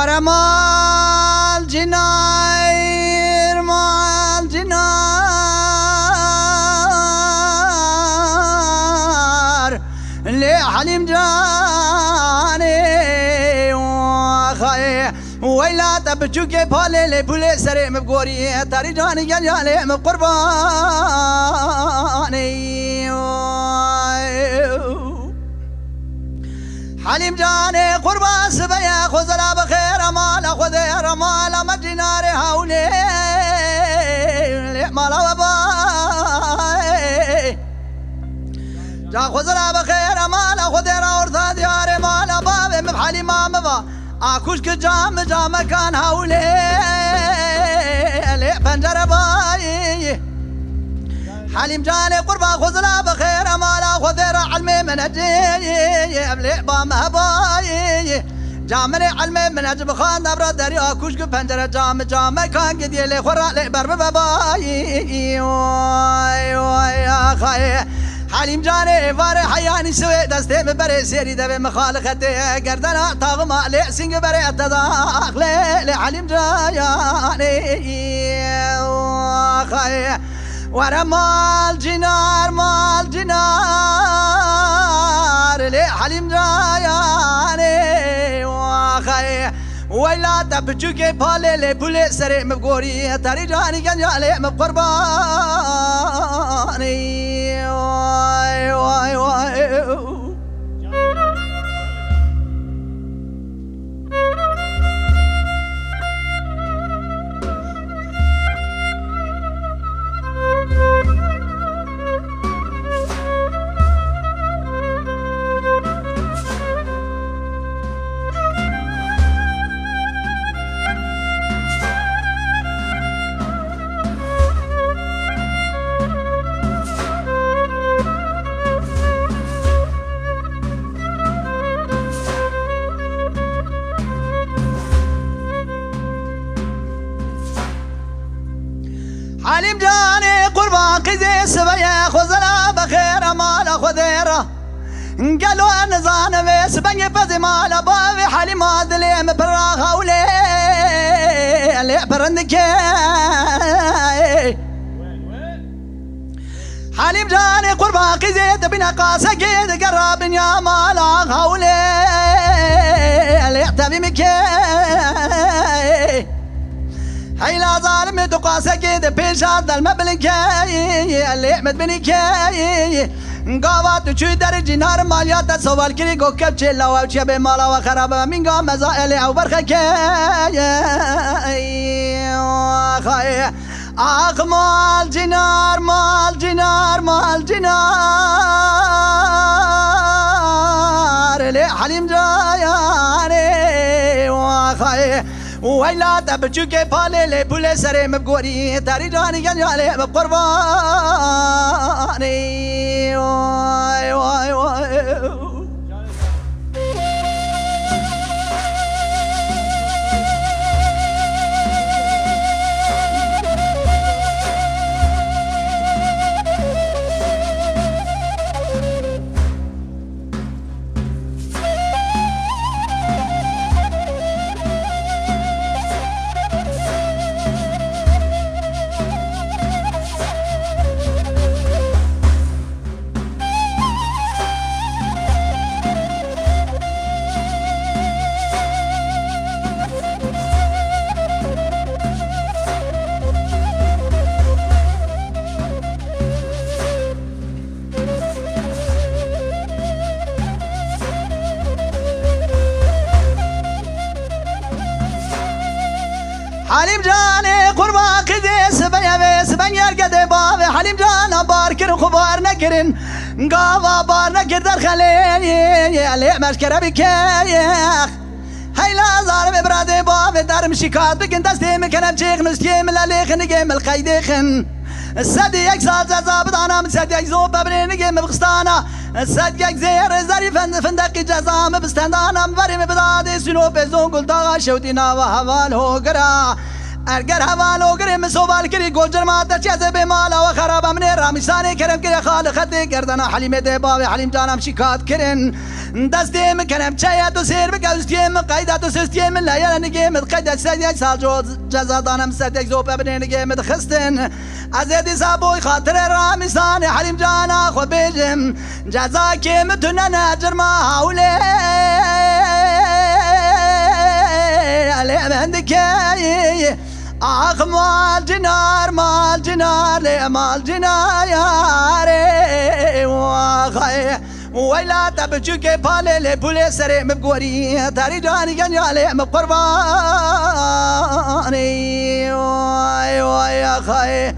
ورا مال جناير مال جنار لي حليم جاني وخاي ويلا تبجوكي بالي لي بولي سري مبقوري تاري جاني جاني مقرباني حليم جاني قربان سبيا خزلا بخير مال خذير مال مدينار هولي مال وباي جا خزلا بخير مال خذير ورثا ديار مال باب مبحلي ما مبا اكوش جام جام كان هولي لي بنجر باي حليم جاني قربا خزلا بخير مالا خذير علمي من اجي ابلي بام هباي جامري علمي من اجب خان دبر دري اكوش بنجر جام جام كان قد يلي خرا لي برب باباي واي واي يا خاي حليم جاني فار حياني سوي دستي ببري سيري دبي مخالختي قردنا طاغم علي سنگ بري اتداخلي لحليم جاني خاي ورا مال جنار لي حليم جاني وخاي ويلا تبجوكي بالي لي بولي سري مبقوري تاري جاني جاني مبقرباني واي واي واي حليم جاني قربان قزي سبيا خزلا بخير مال خذيرة قالوا نزان بس بني فزي مال بابي حليم هذلي مبراغ ولي اللي برندك حليم جاني قربان قزي تبينا قاسة قيد قرب يا مال هولي اللي اعتبي مكي هاي لا ظالم دقاسة كده بيش هذا المبلغ اللي احمد بني كي قاوات وشي درجي نار ماليات سوال كري قو كبشي لو اوشي بمالا وخراب من قام مزائلي او برخة كي اخ مال جنار مال جنار مال جنار لي حليم جاياني وخاي ويلا تبجوكي بالي لي بولي سري مبقوري تاري جاني جاني مبقرباني واي واي واي حليم جاني قربا قدي سبيا سبيا يرقد بابي حليم جانا باركر خبار نكرن قابا بار نكر در خليني اللي مشكرة بكيخ هاي لا ظالم برادي بابي در مشيكات بكن دستي مكنم شيخ مسكي من اللي خنقي من القيديخن السدي يكسال زابط انا من سدي يكزوب ببني نقي مبخستانا السدي يكزير زاري فندقي جزام بستندانا مبري مبدادي سنو بزون قلتا شوتينا وهوان هو قرا ارگر حوالو گرم سوال کری گلجر ماده چیزه به مالا و خراب من رامیسانه کرم کری خالقت گردنا حلیم ده باوی حلیم جانم شکات کرن دستیم کنم چایت و سیر بگوستیم قیدت و سستیم لیل نگیمت قیدت سید سال جزا دانم سید زوب ابن نگیمت خستن از یدی سابوی خاطر رامیسانه حلیم جانا خود بیجم جزا کم تنن اجر ما حوله علم عندك آخ مال جنار لي مال جنار يا ري واخي ويلا تبجوك بالي لي بولي سري مبقوري تاري جاني جاني علي مقرباني واي واي يا خي